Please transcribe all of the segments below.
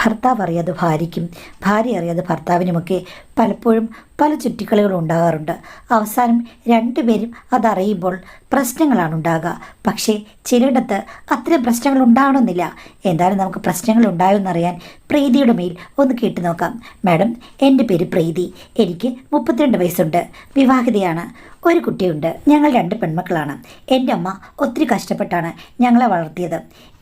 ഭർത്താവ് അറിയാതെ ഭാര്യയ്ക്കും ഭാര്യ അറിയാതെ ഭർത്താവിനുമൊക്കെ പലപ്പോഴും പല ചുറ്റിക്കളികളും ഉണ്ടാകാറുണ്ട്. അവസാനം രണ്ടുപേരും അതറിയുമ്പോൾ പ്രശ്നങ്ങളാണ് ഉണ്ടാകുക. പക്ഷേ ചിലയിടത്ത് അത്തരം പ്രശ്നങ്ങൾ ഉണ്ടാകണമെന്നില്ല. എന്തായാലും നമുക്ക് പ്രശ്നങ്ങൾ ഉണ്ടായെന്നറിയാൻ പ്രീതിയുടെ മേൽ ഒന്ന് കേട്ടു നോക്കാം. മാഡം, എൻ്റെ പേര് പ്രീതി. എനിക്ക് 32 വയസ്സുണ്ട്. വിവാഹിതയാണ്. ഒരു കുട്ടിയുണ്ട്. ഞങ്ങൾ 2 പെൺമക്കളാണ്. എൻ്റെ അമ്മ ഒത്തിരി കഷ്ടപ്പെട്ടാണ് ഞങ്ങളെ വളർത്തിയത്.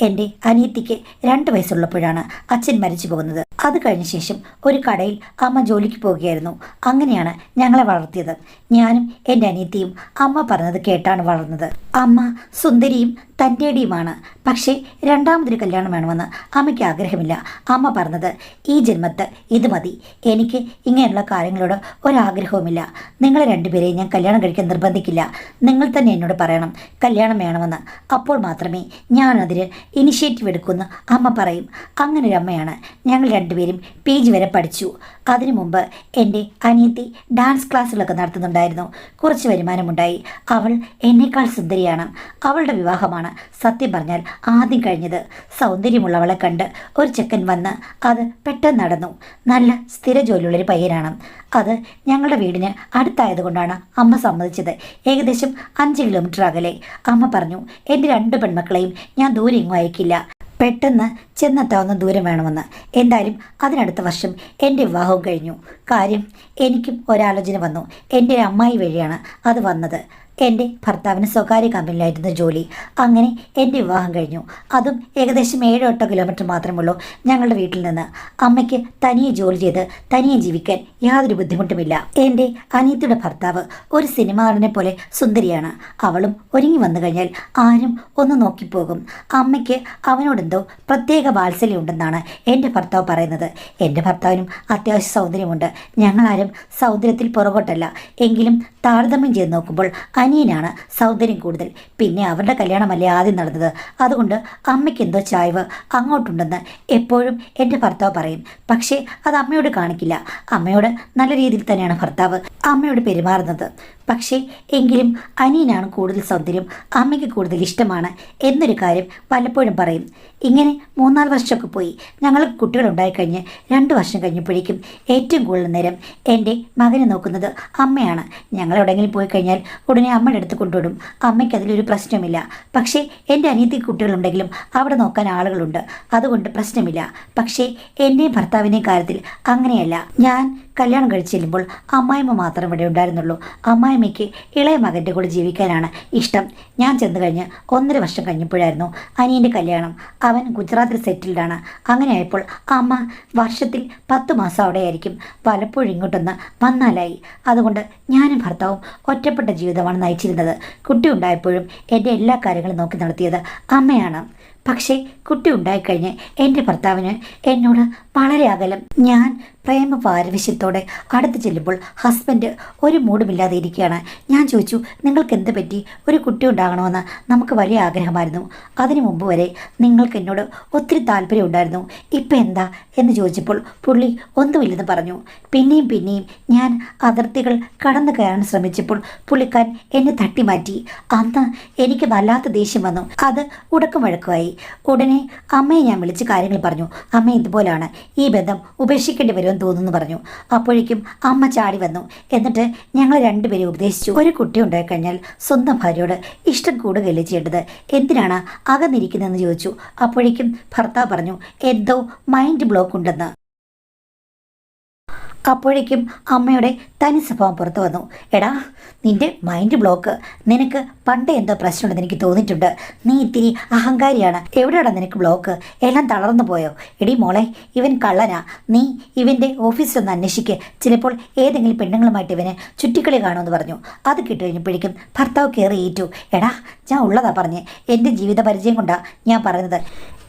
എൻ്റെ അനിയത്തിക്ക് 2 വയസ്സുള്ളപ്പോഴാണ് അച്ഛൻ മരിച്ചു പോകുന്നത്. അത് കഴിഞ്ഞ ശേഷം ഒരു കടയിൽ അമ്മ ജോലിക്ക് പോവുകയായിരുന്നു. അങ്ങനെയാണ് ഞങ്ങളെ വളർത്തിയത്. ഞാനും എൻ്റെ അനിയത്തിയും അമ്മ പറഞ്ഞത് കേട്ടാണ് വളർന്നത്. അമ്മ സുന്ദരിയും തൻ്റെടിയുമാണ്. പക്ഷേ രണ്ടാമതൊരു കല്യാണം വേണമെന്ന് അമ്മയ്ക്ക് ആഗ്രഹമില്ല. അമ്മ പറഞ്ഞത്, ഈ ജന്മത്ത് ഇത് മതി, എനിക്ക് ഇങ്ങനെയുള്ള കാര്യങ്ങളോട് ഒരാഗ്രഹവുമില്ല. നിങ്ങളെ രണ്ടുപേരെയും ഞാൻ കല്യാണം കഴിക്കാൻ നിർബന്ധിക്കില്ല. നിങ്ങൾ തന്നെ എന്നോട് പറയണം കല്യാണം വേണമെന്ന്. അപ്പോൾ മാത്രമേ ഞാനതിന് ഇനിഷ്യേറ്റീവ് എടുക്കുമെന്ന് അമ്മ പറയും. അങ്ങനെ ഒരു അമ്മയാണ്. ഞങ്ങൾ രണ്ടുപേരും PG വരെ പഠിച്ചു. അതിനു മുമ്പ് എൻ്റെ അനിയത്തി ഡാൻസ് ക്ലാസ്സുകളൊക്കെ നടത്തുന്നുണ്ടായിരുന്നു. കുറച്ച് വരുമാനമുണ്ടായി. അവൾ എന്നേക്കാൾ സുന്ദരിയാണ്. അവളുടെ വിവാഹമാണ് സത്യം പറഞ്ഞാൽ ആദ്യം കഴിഞ്ഞത്. സൗന്ദര്യമുള്ളവളെ കണ്ട് ഒരു ചെക്കൻ വന്ന് അത് പെട്ടെന്ന് നടന്നു. നല്ല സ്ഥിര ജോലിയുള്ളൊരു പയ്യനാണ്. അത് ഞങ്ങളുടെ വീടിന് അടുത്തായതുകൊണ്ടാണ് അമ്മ സമ്മതിച്ചത്. ഏകദേശം 5 കിലോമീറ്റർ അകലെ. അമ്മ പറഞ്ഞു, എൻ്റെ 2 പെൺമക്കളെയും ഞാൻ ദൂരെ എങ്ങും അയക്കില്ല. പെട്ടെന്ന് ചെന്നെത്താവുന്ന ദൂരം വേണമെന്ന്. എന്തായാലും അതിനടുത്ത വർഷം എൻ്റെ വിവാഹവും കഴിഞ്ഞു. കാര്യം, എനിക്കും ഒരാലോചന വന്നു. എൻ്റെ ഒരു അമ്മായി വഴിയാണ് അത് വന്നത്. എൻ്റെ ഭർത്താവിന് സ്വകാര്യ കമ്പനിയിലായിരുന്നു ജോലി. അങ്ങനെ എൻ്റെ വിവാഹം കഴിഞ്ഞു. അതും ഏകദേശം 7-8 കിലോമീറ്റർ മാത്രമുള്ളൂ ഞങ്ങളുടെ വീട്ടിൽ നിന്ന്. അമ്മയ്ക്ക് തനിയെ ജോലി ചെയ്ത് തനിയെ ജീവിക്കാൻ യാതൊരു ബുദ്ധിമുട്ടുമില്ല. എൻ്റെ അനിയത്തിയുടെ ഭർത്താവ് ഒരു സിനിമാ നടനെ പോലെ സുന്ദരിയാണ്. അവളും ഒരുങ്ങി വന്നു കഴിഞ്ഞാൽ ആരും ഒന്ന് നോക്കിപ്പോകും. അമ്മയ്ക്ക് അവനോടെന്തോ പ്രത്യേക വാത്സല്യമുണ്ടെന്നാണ് എൻ്റെ ഭർത്താവ് പറയുന്നത്. എൻ്റെ ഭർത്താവിനും അത്യാവശ്യം സൗന്ദര്യമുണ്ട്. ഞങ്ങളാരും സൗന്ദര്യത്തിൽ പുറകോട്ടല്ല. എങ്കിലും താരതമ്യം ചെയ്ത് നോക്കുമ്പോൾ അനിയനാണ് സൗന്ദര്യം കൂടുതൽ. പിന്നെ അവരുടെ കല്യാണമല്ലേ ആദ്യം നടന്നത്. അതുകൊണ്ട് അമ്മയ്ക്ക് എന്തോ ചായ്വ് അങ്ങോട്ടുണ്ടെന്ന് എപ്പോഴും എൻ്റെ ഭർത്താവ് പറയും. പക്ഷേ അത് അമ്മയോട് കാണിക്കില്ല. അമ്മയോട് നല്ല രീതിയിൽ തന്നെയാണ് ഭർത്താവ് അമ്മയോട് പെരുമാറുന്നത്. പക്ഷേ എങ്കിലും അനിയനാണ് കൂടുതൽ സൗന്ദര്യം, അമ്മയ്ക്ക് കൂടുതൽ ഇഷ്ടമാണ് എന്നൊരു കാര്യം പലപ്പോഴും പറയും. ഇങ്ങനെ 3-4 വർഷമൊക്കെ പോയി. ഞങ്ങൾക്ക് കുട്ടികളുണ്ടായിക്കഴിഞ്ഞ് 2 വർഷം കഴിഞ്ഞപ്പോഴേക്കും ഏറ്റവും കൂടുതൽ നേരം എൻ്റെ മകനെ നോക്കുന്നത് അമ്മയാണ്. ഞങ്ങൾ എവിടെയെങ്കിലും പോയി കഴിഞ്ഞാൽ ഉടനെ അമ്മയുടെ അടുത്ത് കൊണ്ടുവിടും. അമ്മയ്ക്ക് അതിലൊരു പ്രശ്നമില്ല. പക്ഷേ എൻ്റെ അനിയത്തി കുട്ടികളുണ്ടെങ്കിലും അവിടെ നോക്കാൻ ആളുകളുണ്ട്. അതുകൊണ്ട് പ്രശ്നമില്ല. പക്ഷേ എൻ്റെയും ഭർത്താവിൻ്റെയും കാര്യത്തിൽ അങ്ങനെയല്ല. ഞാൻ കല്യാണം കഴിച്ച് ചെല്ലുമ്പോൾ അമ്മായിമ്മ മാത്രം ഇവിടെ ഉണ്ടായിരുന്നുള്ളൂ. അമ്മായിമ്മയ്ക്ക് ഇളയ മകൻ്റെ കൂടെ ജീവിക്കാനാണ് ഇഷ്ടം. ഞാൻ ചെന്ന് കഴിഞ്ഞ് 1.5 വർഷം കഴിഞ്ഞപ്പോഴായിരുന്നു അനിയൻ്റെ കല്യാണം. അവൻ ഗുജറാത്തിൽ സെറ്റിൽഡാണ്. അങ്ങനെയായപ്പോൾ അമ്മ വർഷത്തിൽ 10 മാസം അവിടെയായിരിക്കും. പലപ്പോഴും ഇങ്ങോട്ടൊന്ന് വന്നാലായി. അതുകൊണ്ട് ഞാനും ഭർത്താവും ഒറ്റപ്പെട്ട ജീവിതമാണ് നയിച്ചിരുന്നത്. കുട്ടി ഉണ്ടായപ്പോഴും എൻ്റെ എല്ലാ കാര്യങ്ങളും നോക്കി നടത്തിയത് അമ്മയാണ്. പക്ഷേ കുട്ടി ഉണ്ടായിക്കഴിഞ്ഞ് എൻ്റെ ഭർത്താവിന് എന്നോട് വളരെ അകലം. ഞാൻ പ്രേമ പാരവശ്യത്തോടെ അടുത്ത് ചെല്ലുമ്പോൾ ഹസ്ബൻഡ് ഒരു മൂടുമില്ലാതെ ഇരിക്കുകയാണ്. ഞാൻ ചോദിച്ചു, നിങ്ങൾക്ക് എന്ത് പറ്റി? ഒരു കുട്ടി ഉണ്ടാകണമെന്ന് നമുക്ക് വലിയ ആഗ്രഹമായിരുന്നു. അതിനു മുമ്പ് വരെ നിങ്ങൾക്ക് എന്നോട് ഒത്തിരി താല്പര്യം ഉണ്ടായിരുന്നു. ഇപ്പം എന്താ എന്ന് ചോദിച്ചപ്പോൾ പുള്ളി ഒന്നുമില്ലെന്ന് പറഞ്ഞു. പിന്നെയും ഞാൻ അതിർത്തികൾ കടന്നു കയറാൻ ശ്രമിച്ചപ്പോൾ പുള്ളിക്കാരൻ എന്നെ തട്ടിമാറ്റി. അന്ന് എനിക്ക് വല്ലാത്ത ദേഷ്യം വന്നു. അത് ഉടക്കം വഴക്കുമായി. ഉടനെ അമ്മയെ ഞാൻ വിളിച്ച് കാര്യങ്ങൾ പറഞ്ഞു. അമ്മ ഇതുപോലാണ്, ഈ ബന്ധം ഉപേക്ഷിക്കേണ്ടി വരുമെന്ന് തോന്നുന്നു പറഞ്ഞു. അപ്പോഴേക്കും അമ്മ ചാടി വന്നു. എന്നിട്ട് ഞങ്ങൾ രണ്ടുപേരും ഉപദേശിച്ചു, ഒരു കുട്ടി ഉണ്ടായിക്കഴിഞ്ഞാൽ സ്വന്തം ഭാര്യയോട് ഇഷ്ടം കൂടുകയല്ലേ ചെയ്യേണ്ടത്, എന്തിനാണ് അകന്നിരിക്കുന്നതെന്ന് ചോദിച്ചു. അപ്പോഴേക്കും ഭർത്താവ് പറഞ്ഞു, എന്തോ മൈൻഡ് ബ്ലോക്ക് ഉണ്ടെന്ന്. അപ്പോഴേക്കും അമ്മയുടെ തനി സ്വഭാവം പുറത്തു വന്നു. എടാ, നിൻ്റെ മൈൻഡ് ബ്ലോക്ക്, നിനക്ക് പണ്ടേ എന്തോ പ്രശ്നമുണ്ടെന്ന് എനിക്ക് തോന്നിയിട്ടുണ്ട്. നീ ഇത്തിരി അഹങ്കാരിയാണ്. എവിടെയാണ് നിനക്ക് ബ്ലോക്ക്? എല്ലാം തളർന്നു പോയോ? എടി മോളെ, ഇവൻ കള്ളനാ. നീ ഇവൻ്റെ ഓഫീസിലൊന്ന് അന്വേഷിക്ക്. ചിലപ്പോൾ ഏതെങ്കിലും പെണ്ണുങ്ങളുമായിട്ട് ഇവന് ചുറ്റിക്കളി കാണുമെന്ന് പറഞ്ഞു. അത് കേട്ട് കഴിഞ്ഞപ്പോഴേക്കും ഭർത്താവ് കയറി ഏറ്റു. എടാ, ഞാൻ ഉള്ളതാ പറഞ്ഞ്, എൻ്റെ ജീവിത പരിചയം കൊണ്ടാണ് ഞാൻ പറയുന്നത്.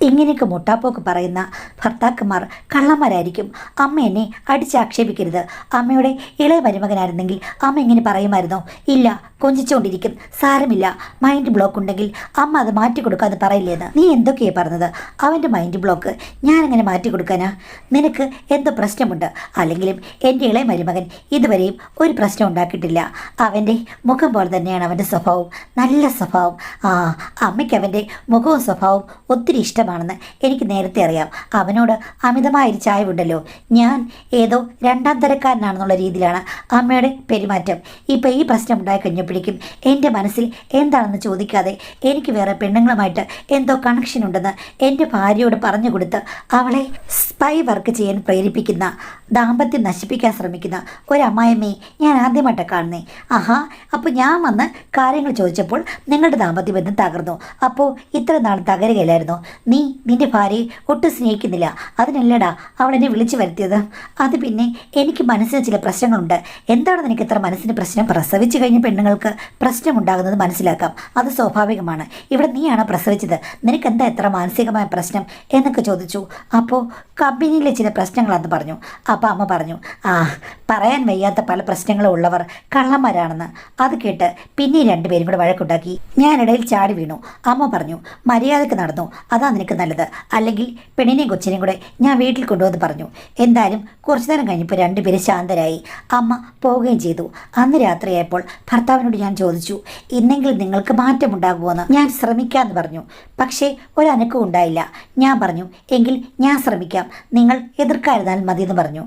ഇങ്ങനെയൊക്കെ മുട്ടാപ്പോക്ക് പറയുന്ന ഭർത്താക്കന്മാർ കള്ളന്മാരായിരിക്കും. അമ്മ എന്നെ അടിച്ചാക്ഷേപിക്കരുത്. അമ്മയുടെ ഇളയ മരുമകനായിരുന്നെങ്കിൽ അമ്മ ഇങ്ങനെ പറയുമായിരുന്നോ? ഇല്ല, കൊഞ്ചിച്ചുകൊണ്ടിരിക്കും. സാരമില്ല, മൈൻഡ് ബ്ലോക്ക് ഉണ്ടെങ്കിൽ അമ്മ അത് മാറ്റിക്കൊടുക്കാമെന്ന് പറയില്ലേന്ന്. നീ എന്തൊക്കെയാണ് പറഞ്ഞത്? അവൻ്റെ മൈൻഡ് ബ്ലോക്ക് ഞാനെങ്ങനെ മാറ്റിക്കൊടുക്കാനാ? നിനക്ക് എന്തോ പ്രശ്നമുണ്ട്. അല്ലെങ്കിലും എൻ്റെ ഇളയ മരുമകൻ ഇതുവരെയും ഒരു പ്രശ്നം ഉണ്ടാക്കിയിട്ടില്ല. അവൻ്റെ മുഖം പോലെ തന്നെയാണ് അവൻ്റെ സ്വഭാവം, നല്ല സ്വഭാവം. അമ്മയ്ക്ക് അവൻ്റെ മുഖവും സ്വഭാവവും ഒത്തിരി ഇഷ്ടമാണ്. വ്യക്തിത്വമാണെന്ന് എനിക്ക് നേരത്തെ അറിയാം. അവനോട് അമിതമായൊരു ചായവുണ്ടല്ലോ. ഞാൻ ഏതോ രണ്ടാം തരക്കാരനാണെന്നുള്ള രീതിയിലാണ് അമ്മയുടെ പെരുമാറ്റം. ഇപ്പം ഈ പ്രശ്നം ഉണ്ടായി കഴിഞ്ഞപ്പോഴേക്കും എൻ്റെ മനസ്സിൽ എന്താണെന്ന് ചോദിക്കാതെ എനിക്ക് വേറെ പെണ്ണുങ്ങളുമായിട്ട് എന്തോ കണക്ഷൻ ഉണ്ടെന്ന് എൻ്റെ ഭാര്യയോട് പറഞ്ഞു കൊടുത്ത് അവളെ സ്പൈ വർക്ക് ചെയ്യാൻ പ്രേരിപ്പിക്കുന്ന, ദാമ്പത്യം നശിപ്പിക്കാൻ ശ്രമിക്കുന്ന ഒരമ്മായിയമ്മയെ ഞാൻ ആദ്യമായിട്ടാണ് കാണുന്നേ. ആഹാ, അപ്പോൾ ഞാൻ വന്ന് കാര്യങ്ങൾ ചോദിച്ചപ്പോൾ നിങ്ങളുടെ ദാമ്പത്യ ബന്ധം തകർന്നു. അപ്പോൾ ഇത്ര നാൾ തകരുകയില്ലായിരുന്നു. നീ നിൻ്റെ ഭാര്യയെ ഒട്ടും സ്നേഹിക്കുന്നില്ല, അതിനല്ലടാ അവൾ എന്നെ വിളിച്ചു വരുത്തിയത്. അത് പിന്നെ എനിക്ക് മനസ്സിന് ചില പ്രശ്നങ്ങളുണ്ട്. എന്താണ് നിനക്ക് ഇത്ര മനസ്സിന് പ്രശ്നം? പ്രസവിച്ച് കഴിഞ്ഞ പെണ്ണുങ്ങൾക്ക് പ്രശ്നമുണ്ടാകുന്നത് മനസ്സിലാക്കാം, അത് സ്വാഭാവികമാണ്. ഇവിടെ നീയാണ് പ്രസവിച്ചത്, നിനക്ക് എന്താ എത്ര മാനസികമായ പ്രശ്നം എന്നൊക്കെ ചോദിച്ചു. അപ്പോൾ കമ്പനിയിലെ ചില പ്രശ്നങ്ങളാണെന്ന് പറഞ്ഞു. അപ്പോൾ അമ്മ പറഞ്ഞു, പറയാൻ വയ്യാത്ത പല പ്രശ്നങ്ങളും ഉള്ളവർ കള്ളന്മാരാണെന്ന്. അത് കേട്ട് പിന്നെ രണ്ടുപേരും കൂടെ വഴക്കുണ്ടാക്കി. ഞാനിടയിൽ ചാടി വീണു. അമ്മ പറഞ്ഞു, മര്യാദക്ക് നടന്നു, അതാ നിനക്ക് നല്ലത്, അല്ലെങ്കിൽ പെണ്ണിനെയും കൊച്ചിനെയും കൂടെ ഞാൻ വീട്ടിൽ കൊണ്ടുവന്ന് പറഞ്ഞു. എന്തായാലും കുറച്ചു നേരം കഴിഞ്ഞപ്പോൾ രണ്ടുപേരും ശാന്തരായി. അമ്മ പോവുകയും ചെയ്തു. അന്ന് രാത്രിയായപ്പോൾ ഭർത്താവിനോട് ഞാൻ ചോദിച്ചു, ഇന്നെങ്കിലും നിങ്ങൾക്ക് മാറ്റമുണ്ടാകുമോയെന്ന്. ഞാൻ ശ്രമിക്കാമെന്ന് പറഞ്ഞു. പക്ഷേ ഒരനക്കവും ഉണ്ടായില്ല. ഞാൻ പറഞ്ഞു, എങ്കിൽ ഞാൻ ശ്രമിക്കാം, നിങ്ങൾ എതിർക്കാതിരുന്നാൽ മതിയെന്ന് പറഞ്ഞു.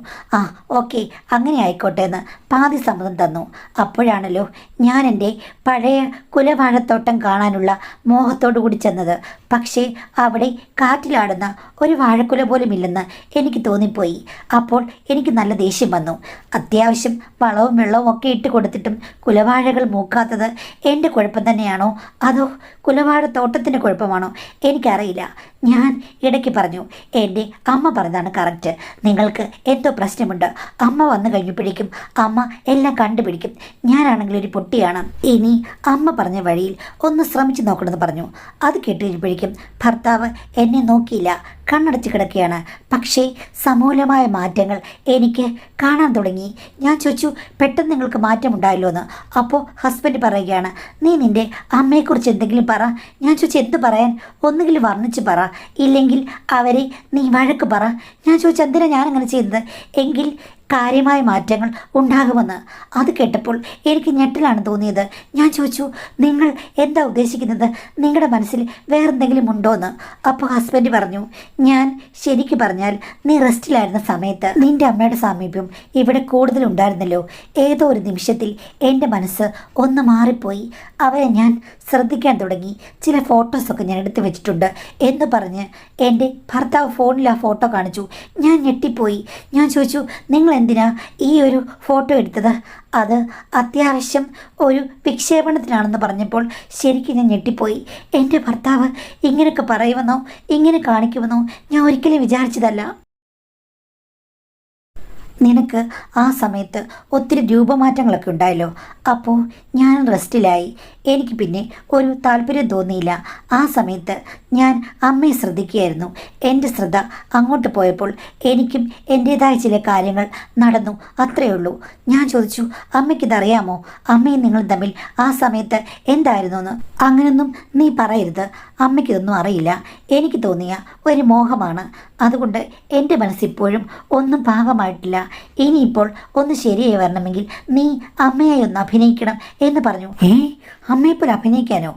ഓക്കെ, അങ്ങനെ ആയിക്കോട്ടെ എന്ന് പാതി സമ്മതം തന്നു. അപ്പോഴാണല്ലോ ഞാൻ എൻ്റെ പഴയ കുലവാഴത്തോട്ടം കാണാനുള്ള മോഹത്തോടു കൂടി ചെന്നത്. പക്ഷേ അവിടെ കാറ്റിലാടുന്ന ഒരു വാഴക്കുല പോലും ഇല്ലെന്ന് എനിക്ക് തോന്നിപ്പോയി. അപ്പോൾ എനിക്ക് നല്ല ദേഷ്യം വന്നു. അത്യാവശ്യം വളവും വെള്ളവും ഒക്കെ ഇട്ട് കൊടുത്തിട്ടും കുലവാഴകൾ മൂക്കാത്തത് എൻ്റെ കുഴപ്പം തന്നെയാണോ അതോ കുലവാഴത്തോട്ടത്തിൻ്റെ കുഴപ്പമാണോ എനിക്കറിയില്ല. ഞാൻ ഇടയ്ക്ക് പറഞ്ഞു, എൻ്റെ അമ്മ പറഞ്ഞതാണ് കറക്റ്റ്, നിങ്ങൾക്ക് എന്തോ പ്രശ്നമുണ്ട്. അമ്മ വന്നു കഴിഞ്ഞപ്പോഴേക്കും അമ്മ എല്ലാം കണ്ടുപിടിക്കും. ഞാനാണെങ്കിൽ ഒരു പൊട്ടിയാണ്. ഇനി അമ്മ പറഞ്ഞ വഴിയിൽ ഒന്ന് ശ്രമിച്ചു നോക്കണമെന്ന് പറഞ്ഞു. അത് കേട്ട് കഴിഞ്ഞപ്പോഴേക്കും ഭർത്താവ് എന്നെ നോക്കിയില്ല, കണ്ണടച്ച് കിടക്കുകയാണ്. പക്ഷേ സമൂലമായ മാറ്റങ്ങൾ എനിക്ക് കാണാൻ തുടങ്ങി. ഞാൻ ചോദിച്ചു, പെട്ടെന്ന് നിങ്ങൾക്ക് മാറ്റമുണ്ടായല്ലോ എന്ന്. അപ്പോൾ ഹസ്ബൻഡ് പറയുകയാണ്, നീ നിൻ്റെ അമ്മയെക്കുറിച്ച് എന്തെങ്കിലും പറ. ഞാൻ ചോദിച്ചു, എന്ത് പറയാൻ? ഒന്നുകിൽ വർണ്ണിച്ച് പറ, ഇല്ലെങ്കിൽ അവരെ നീ വഴക്ക് പറ. ഞാൻ ചോദിച്ചു, എന്തിനാണ് ഞാനങ്ങനെ ചെയ്യുന്നത്? എങ്കിൽ കാര്യമായ മാറ്റങ്ങൾ ഉണ്ടാകുമെന്ന്. അത് കേട്ടപ്പോൾ എനിക്ക് ഞെട്ടലാണ് തോന്നിയത്. ഞാൻ ചോദിച്ചു, നിങ്ങൾ എന്താ ഉദ്ദേശിക്കുന്നത്? നിങ്ങളുടെ മനസ്സിൽ വേറെന്തെങ്കിലും ഉണ്ടോ എന്ന്. അപ്പോൾ ഹസ്ബൻഡ് പറഞ്ഞു, ഞാൻ ശരിക്കും പറഞ്ഞാൽ നീ റെസ്റ്റിലായിരുന്ന സമയത്ത് നിൻ്റെ അമ്മയുടെ സാമീപ്യം ഇവിടെ കൂടുതലുണ്ടായിരുന്നല്ലോ. ഏതോ ഒരു നിമിഷത്തിൽ എൻ്റെ മനസ്സ് ഒന്ന് മാറിപ്പോയി. അവരെ ഞാൻ ശ്രദ്ധിക്കാൻ തുടങ്ങി. ചില ഫോട്ടോസൊക്കെ ഞാൻ എടുത്തു വെച്ചിട്ടുണ്ട് എന്ന് പറഞ്ഞ് എൻ്റെ ഭർത്താവ് ഫോണിൽ ആ ഫോട്ടോ കാണിച്ചു. ഞാൻ ഞെട്ടിപ്പോയി. ഞാൻ ചോദിച്ചു, നിങ്ങൾ എന്തിനാ ഈ ഒരു ഫോട്ടോ എടുത്തത്? അത് അത്യാവശ്യം ഒരു വിക്ഷേപണത്തിനാണെന്ന് പറഞ്ഞപ്പോൾ ശരിക്കും ഞാൻ ഞെട്ടിപ്പോയി. എൻ്റെ ഭർത്താവ് ഇങ്ങനെയൊക്കെ പറയുമെന്നോ ഇങ്ങനെ കാണിക്കുമെന്നോ ഞാൻ ഒരിക്കലും വിചാരിച്ചതല്ല. നിനക്ക് ആ സമയത്ത് ഒത്തിരി രൂപമാറ്റങ്ങളൊക്കെ ഉണ്ടായല്ലോ. അപ്പോൾ ഞാൻ റെസ്റ്റിലായി. എനിക്ക് പിന്നെ ഒരു താല്പര്യം തോന്നിയില്ല. ആ സമയത്ത് ഞാൻ അമ്മയെ ശ്രദ്ധിക്കുകയായിരുന്നു. എൻ്റെ ശ്രദ്ധ അങ്ങോട്ട് പോയപ്പോൾ എനിക്കും എൻ്റേതായ ചില കാര്യങ്ങൾ നടന്നു, അത്രയേ ഉള്ളൂ. ഞാൻ ചോദിച്ചു, അമ്മയ്ക്കിതറിയാമോ? അമ്മയും നിങ്ങളും തമ്മിൽ ആ സമയത്ത് എന്തായിരുന്നു എന്ന്? അങ്ങനൊന്നും നീ പറയരുത്, അമ്മയ്ക്കിതൊന്നും അറിയില്ല. എനിക്ക് തോന്നിയ ഒരു മോഹമാണ്. അതുകൊണ്ട് എൻ്റെ മനസ്സിപ്പോഴും ഒന്നും പാകമായിട്ടില്ല. ഇനിയിപ്പോൾ ഒന്ന് ശരിയായി വരണമെങ്കിൽ നീ അമ്മയായി ഒന്ന് അഭിനയിക്കണം എന്ന് പറഞ്ഞു. അമ്മയെപ്പോലെ അഭിനയിക്കാനോ?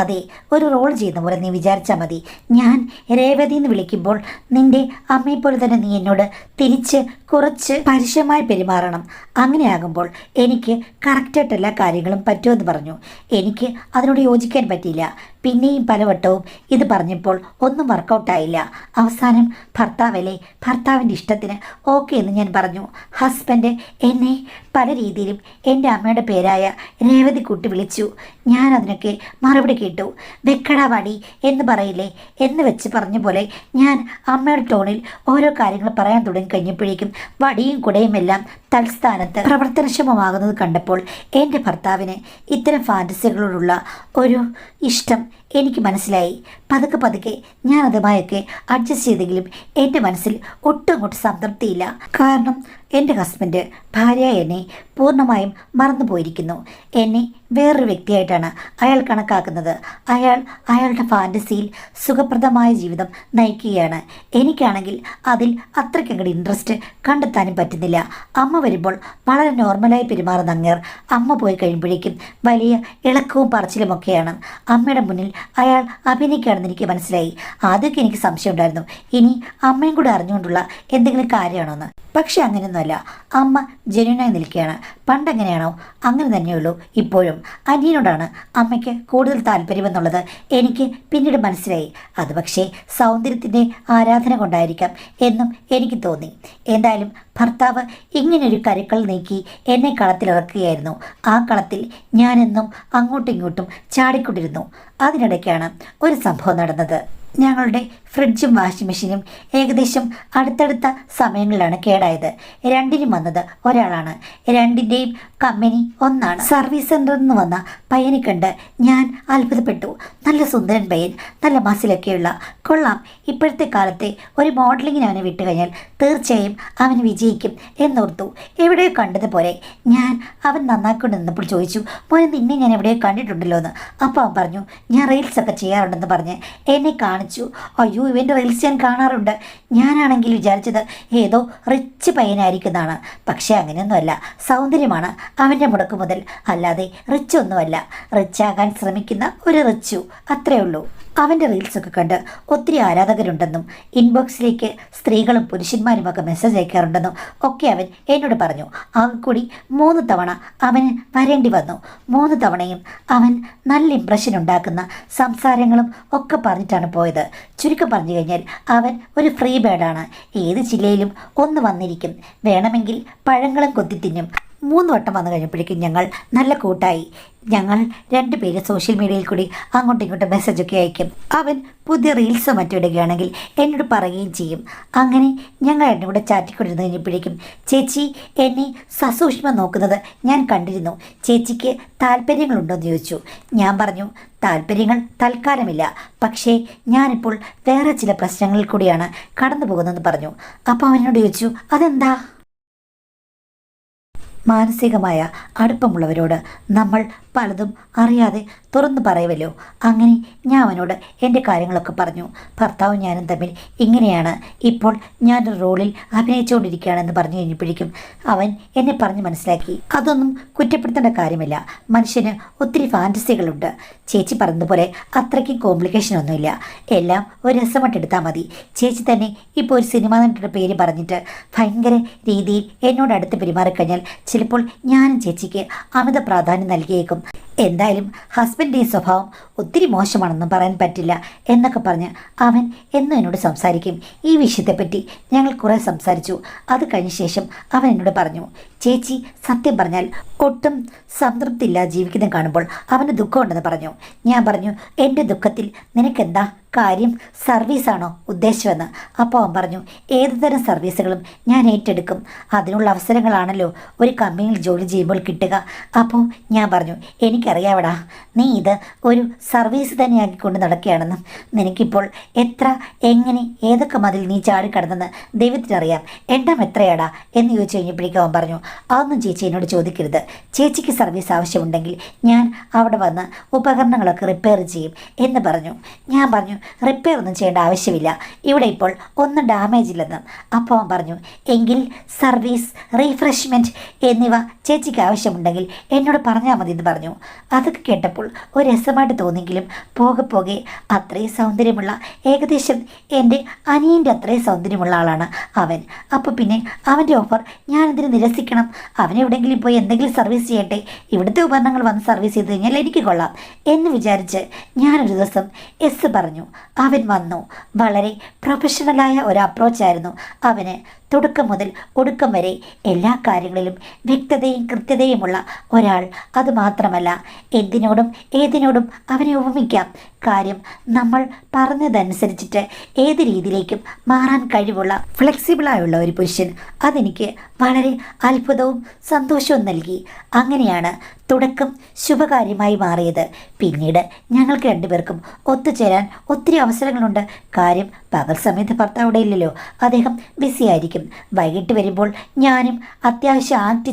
അതെ, ഒരു റോൾ ചെയ്യുന്ന പോലെ നീ വിചാരിച്ചാൽ മതി. ഞാൻ രേവതി എന്ന് വിളിക്കുമ്പോൾ നിൻ്റെ അമ്മയെപ്പോലെ തന്നെ നീ എന്നോട് തിരിച്ച് കുറച്ച് പരുഷമായി പെരുമാറണം. അങ്ങനെയാകുമ്പോൾ എനിക്ക് കറക്റ്റായിട്ട് എല്ലാ കാര്യങ്ങളും പറ്റുമെന്ന് പറഞ്ഞു. എനിക്ക് അതിനോട് യോജിക്കാൻ പറ്റിയില്ല. പിന്നെയും പലവട്ടവും ഇത് പറഞ്ഞപ്പോൾ ഒന്നും വർക്കൗട്ടായില്ല. അവസാനം ഭർത്താവല്ലേ, ഭർത്താവിൻ്റെ ഇഷ്ടത്തിന് ഓക്കെ എന്ന് ഞാൻ പറഞ്ഞു. ഹസ്ബൻഡ് എന്നെ പല രീതിയിലും എൻ്റെ അമ്മയുടെ പേരായ രേവതി കൂട്ടി വിളിച്ചു. ഞാൻ അതിനൊക്കെ മറുപടി കേട്ടു. വെക്കടാ വടി എന്ന് പറയില്ലേ എന്ന് വെച്ച് പറഞ്ഞ പോലെ ഞാൻ അമ്മയുടെ ടോണിൽ ഓരോ കാര്യങ്ങൾ പറയാൻ തുടങ്ങി കഴിഞ്ഞപ്പോഴേക്കും വടിയും കുടയും എല്ലാം തൽസ്ഥാനത്ത് പ്രവർത്തനക്ഷമമാകുന്നത് കണ്ടപ്പോൾ എൻ്റെ ഭർത്താവിന് ഇത്തരം ഫാൻറ്റസികളോടുള്ള ഒരു ഇഷ്ടം എനിക്ക് മനസ്സിലായി. പതുക്കെ പതുക്കെ ഞാൻ അതുമായൊക്കെ അഡ്ജസ്റ്റ് ചെയ്തെങ്കിലും എൻ്റെ മനസ്സിൽ ഒട്ടും അങ്ങോട്ട് സംതൃപ്തിയില്ല. കാരണം എൻ്റെ ഹസ്ബൻഡ് ഭാര്യ എന്നെ പൂർണ്ണമായും മറന്നുപോയിരിക്കുന്നു. എന്നെ വേറൊരു വ്യക്തിയായിട്ടാണ് അയാൾ കണക്കാക്കുന്നത്. അയാളുടെ ഫാൻറ്റസിയിൽ സുഖപ്രദമായ ജീവിതം നയിക്കുകയാണ്. എനിക്കാണെങ്കിൽ അതിൽ അത്രയ്ക്കങ്ങോട്ട് ഇൻട്രസ്റ്റ് കണ്ടെത്താനും പറ്റുന്നില്ല. അമ്മ വരുമ്പോൾ വളരെ നോർമലായി പെരുമാറുന്ന അങ്ങേർ അമ്മ പോയി കഴിയുമ്പോഴേക്കും വലിയ ഇളക്കവും പറച്ചിലുമൊക്കെയാണ്. അമ്മയുടെ മുന്നിൽ അയാൾ അഭിനയിക്കുകയാണെന്ന് എനിക്ക് മനസ്സിലായി. ആദ്യമൊക്കെ എനിക്ക് സംശയം ഉണ്ടായിരുന്നു, ഇനി അമ്മയും കൂടെ അറിഞ്ഞുകൊണ്ടുള്ള എന്തെങ്കിലും കാര്യമാണോ എന്ന്. പക്ഷെ അങ്ങനെയൊന്നുമല്ല, അമ്മ ജെന്യൂനായി നിൽക്കുകയാണ്. പണ്ടെങ്ങനെയാണോ അങ്ങനെ തന്നെയുള്ളൂ ഇപ്പോഴും. അനിയനോടാണ് അമ്മയ്ക്ക് കൂടുതൽ താല്പര്യമെന്നുള്ളത് എനിക്ക് പിന്നീട് മനസ്സിലായി. അത് പക്ഷേ സൗന്ദര്യത്തിൻ്റെ ആരാധന കൊണ്ടായിരിക്കാം എന്നും എനിക്ക് തോന്നി. എന്തായാലും ഭർത്താവ് ഇങ്ങനെയൊരു കരുക്കൾ നീക്കി എന്നെ കളത്തിലിറക്കുകയായിരുന്നു. ആ കളത്തിൽ ഞാനെന്നും അങ്ങോട്ടും ഇങ്ങോട്ടും ചാടിക്കൊണ്ടിരുന്നു. അതിനിടയ്ക്കാണ് ഒരു സംഭവം നടന്നത്. ഞങ്ങളുടെ ഫ്രിഡ്ജും വാഷിംഗ് മെഷീനും ഏകദേശം അടുത്തടുത്ത സമയങ്ങളിലാണ് കേടായത്. രണ്ടിനും വന്നത് ഒരാളാണ്. രണ്ടിൻ്റെയും കമ്പനി ഒന്നാണ്. സർവീസ് സെൻ്ററിൽ നിന്ന് വന്ന പയ്യനെ കണ്ട് ഞാൻ അത്ഭുതപ്പെട്ടു. നല്ല സുന്ദരൻ പയ്യൻ, നല്ല മസിലൊക്കെയുള്ള, കൊള്ളാം. ഇപ്പോഴത്തെ കാലത്തെ ഒരു മോഡലിങ്ങിന് അവനെ വിട്ടുകഴിഞ്ഞാൽ തീർച്ചയായും അവന് വിജയിക്കും എന്നോർത്തു. എവിടെയോ കണ്ടതുപോലെ ഞാൻ അവൻ നന്നാക്കൊണ്ട് നിന്നപ്പോൾ ചോദിച്ചു, മോനെ നിന്നെ ഞാൻ എവിടെയോ കണ്ടിട്ടുണ്ടല്ലോ എന്ന്. അപ്പോൾ അവൻ പറഞ്ഞു, ഞാൻ റീൽസൊക്കെ ചെയ്യാറുണ്ടെന്ന് പറഞ്ഞ് എന്നെ കാണിച്ചു. അയ്യോ, ഇവൻ്റെ റീൽസ് ഞാൻ കാണാറുണ്ട്. ഞാനാണെങ്കിൽ വിചാരിച്ചത് ഏതോ റിച്ച് പയ്യനായിരിക്കുന്നതാണ്. പക്ഷേ അങ്ങനെയൊന്നുമല്ല. സൗന്ദര്യമാണ് അവൻ്റെ മുടക്ക് മുതൽ, അല്ലാതെ റിച്ച് ഒന്നുമല്ല. റിച്ചാകാൻ ശ്രമിക്കുന്ന ഒരു റിച്ചു, അത്രയേ ഉള്ളൂ. അവൻ്റെ റീൽസൊക്കെ കണ്ട് ഒത്തിരി ആരാധകരുണ്ടെന്നും ഇൻബോക്സിലേക്ക് സ്ത്രീകളും പുരുഷന്മാരുമൊക്കെ മെസ്സേജ് അയക്കാറുണ്ടെന്നും ഒക്കെ അവൻ എന്നോട് പറഞ്ഞു. ആകെ കൂടി 3 തവണ അവന് വരേണ്ടി വന്നു. 3 തവണയും അവൻ നല്ല ഇംപ്രഷൻ ഉണ്ടാക്കുന്ന സംസാരങ്ങളും ഒക്കെ പറഞ്ഞിട്ടാണ് പോയത്. ചുരുക്കം പറഞ്ഞു കഴിഞ്ഞാൽ അവൻ ഒരു ഫ്രീ ബേർഡാണ്. ഏത് ജില്ലയിലും ഒന്ന് വന്നിരിക്കും. വേണമെങ്കിൽ പഴങ്ങളും കൊത്തിത്തിന്നും. 3 വട്ടം വന്നു കഴിഞ്ഞപ്പോഴേക്കും ഞങ്ങൾ നല്ല കൂട്ടായി. ഞങ്ങൾ 2 പേര് സോഷ്യൽ മീഡിയയിൽ കൂടി അങ്ങോട്ടും ഇങ്ങോട്ടും മെസ്സേജൊക്കെ അയക്കും. അവൻ പുതിയ റീൽസോ മറ്റോ ഇടുകയാണെങ്കിൽ എന്നോട് പറയുകയും ചെയ്യും. അങ്ങനെ ഞങ്ങൾ എന്നെ കൂടെ ചാറ്റിക്കൊണ്ടിരുന്ന് കഴിഞ്ഞപ്പോഴേക്കും ചേച്ചി എന്നെ സസൂക്ഷ്മം നോക്കുന്നത് ഞാൻ കണ്ടിരുന്നു. ചേച്ചിക്ക് താല്പര്യങ്ങളുണ്ടോയെന്ന് ചോദിച്ചു. ഞാൻ പറഞ്ഞു, താല്പര്യങ്ങൾ തൽക്കാലമില്ല, പക്ഷേ ഞാനിപ്പോൾ വേറെ ചില പ്രശ്നങ്ങളിൽ കൂടിയാണ് കടന്നു പോകുന്നതെന്ന് പറഞ്ഞു. അപ്പോൾ അവനോട് ചോദിച്ചു, അതെന്താ? മാനസികമായ അടുപ്പമുള്ളവരോട് നമ്മൾ പലതും അറിയാതെ തുറന്നു പറയുമല്ലോ. അങ്ങനെ ഞാൻ അവനോട് എൻ്റെ കാര്യങ്ങളൊക്കെ പറഞ്ഞു. ഭർത്താവും ഞാനും തമ്മിൽ ഇങ്ങനെയാണ്, ഇപ്പോൾ ഞാനൊരു റോളിൽ അഭിനയിച്ചുകൊണ്ടിരിക്കുകയാണെന്ന് പറഞ്ഞു കഴിഞ്ഞപ്പോഴേക്കും അവൻ എന്നെ പറഞ്ഞ് മനസ്സിലാക്കി. അതൊന്നും കുറ്റപ്പെടുത്തേണ്ട കാര്യമില്ല. മനുഷ്യന് ഒത്തിരി ഫാൻറ്റസികളുണ്ട്. ചേച്ചി പറഞ്ഞതുപോലെ അത്രയ്ക്കും കോംപ്ലിക്കേഷൻ ഒന്നുമില്ല. എല്ലാം ഒരു രസമായിട്ടെടുത്താൽ മതി. ചേച്ചി തന്നെ ഇപ്പോൾ ഒരു സിനിമ നടിയുടെ പേര് പറഞ്ഞിട്ട് ഭയങ്കര രീതിയിൽ എന്നോട് അടുത്ത് പെരുമാറിക്കഴിഞ്ഞാൽ ചിലപ്പോൾ ഞാനും ചേച്ചിക്ക് അമിത പ്രാധാന്യം നൽകിയേക്കും. എന്തായാലും ഹസ്ബൻഡിൻ്റെ സ്വഭാവം ഒത്തിരി മോശമാണെന്നും പറയാൻ പറ്റില്ല എന്നൊക്കെ പറഞ്ഞ് അവൻ എന്നും എന്നോട് സംസാരിക്കും. ഈ വിഷയത്തെപ്പറ്റി ഞങ്ങൾ കുറേ സംസാരിച്ചു. അത് കഴിഞ്ഞ ശേഷം അവൻ എന്നോട് പറഞ്ഞു, ചേച്ചി സത്യം പറഞ്ഞാൽ ഒട്ടും സംതൃപ്തിയില്ല ജീവിക്കുന്നത് കാണുമ്പോൾ അവന് ദുഃഖമുണ്ടെന്ന് പറഞ്ഞു. ഞാൻ പറഞ്ഞു, എൻ്റെ ദുഃഖത്തിൽ നിനക്കെന്താ കാര്യം? സർവീസാണോ ഉദ്ദേശിച്ചതെന്ന്. അപ്പോൾ അവൻ പറഞ്ഞു, ഏതുതരം സർവീസുകളും ഞാൻ ഏറ്റെടുക്കും. അതിനുള്ള അവസരങ്ങളാണല്ലോ ഒരു കമ്പനിയിൽ ജോലി ചെയ്യുമ്പോൾ കിട്ടുക. അപ്പോൾ ഞാൻ പറഞ്ഞു, എനിക്കറിയാവടാ, നീ ഇത് ഒരു സർവീസ് തന്നെയാക്കിക്കൊണ്ട് നടക്കുകയാണെന്നും നിനക്കിപ്പോൾ എത്ര എങ്ങനെ ഏതൊക്കെ മതിൽ നീ ചാടിക്കടന്നെന്ന് ദൈവത്തിനറിയാം. എണ്ണം എത്രയാടാ എന്ന് ചോദിച്ചു കഴിഞ്ഞപ്പോഴേക്കും അവൻ പറഞ്ഞു, അതൊന്നും ചേച്ചി എന്നോട് ചോദിക്കരുത്. ചേച്ചിക്ക് സർവീസ് ആവശ്യമുണ്ടെങ്കിൽ ഞാൻ അവിടെ വന്ന് ഉപകരണങ്ങളൊക്കെ റിപ്പയർ ചെയ്യും എന്ന് പറഞ്ഞു. ഞാൻ പറഞ്ഞു, റിപ്പയർ ഒന്നും ചെയ്യേണ്ട ആവശ്യമില്ല, ഇവിടെ ഇപ്പോൾ ഒന്നും ഡാമേജ് ഇല്ലെന്ന്. അപ്പോൾ അവൻ പറഞ്ഞു, എങ്കിൽ സർവീസ്, റീഫ്രഷ്മെൻറ്റ് എന്നിവ ചേച്ചിക്ക് ആവശ്യമുണ്ടെങ്കിൽ എന്നോട് പറഞ്ഞാൽ മതി എന്ന് പറഞ്ഞു. അതൊക്കെ കേട്ടപ്പോൾ ഒരു രസമായിട്ട് തോന്നിയെങ്കിലും പോകെ പോകെ അത്രയും സൗന്ദര്യമുള്ള, ഏകദേശം എൻ്റെ അനിയൻ്റെ അത്രയും സൗന്ദര്യമുള്ള ആളാണ് അവൻ. അപ്പോൾ പിന്നെ അവൻ്റെ ഓഫർ ഞാനെന്തിനു നിരസിക്കണം? അവനെവിടെയെങ്കിലും പോയി എന്തെങ്കിലും സർവീസ് ചെയ്യട്ടെ. ഇവിടുത്തെ ഉപകരണങ്ങൾ വന്ന് സർവീസ് ചെയ്ത് കഴിഞ്ഞാൽ എനിക്ക് കൊള്ളാം എന്ന് വിചാരിച്ച് ഞാനൊരു ദിവസം എസ് പറഞ്ഞു. അവൻ വന്നു. വളരെ പ്രൊഫഷണലായ ഒരു അപ്രോച്ചായിരുന്നു അവന്. തുടക്കം മുതൽ ഒടുക്കം വരെ എല്ലാ കാര്യങ്ങളിലും വ്യക്തതയും കൃത്യതയുമുള്ള ഒരാൾ. അതുമാത്രമല്ല, എന്തിനോടും ഏതിനോടും അവനെ ഉപമിക്കാം. കാര്യം നമ്മൾ പറഞ്ഞതനുസരിച്ചിട്ട് ഏത് രീതിയിലേക്കും മാറാൻ കഴിവുള്ള ഫ്ലെക്സിബിളായുള്ള ഒരു പുരുഷൻ. അതെനിക്ക് വളരെ അത്ഭുതവും സന്തോഷവും നൽകി. അങ്ങനെയാണ് തുടക്കം ശുഭകാര്യമായി മാറിയത്. പിന്നീട് ഞങ്ങൾക്ക് 2 പേർക്കും ഒത്തുചേരാൻ ഒത്തിരി അവസരങ്ങളുണ്ട്. കാര്യം പകൽ സമയത്ത് ഭർത്താവ് അവിടെ ഇല്ലല്ലോ, അദ്ദേഹം ബിസി ആയിരിക്കും. വൈകിട്ട് വരുമ്പോൾ ഞാനും അത്യാവശ്യം ആക്ട്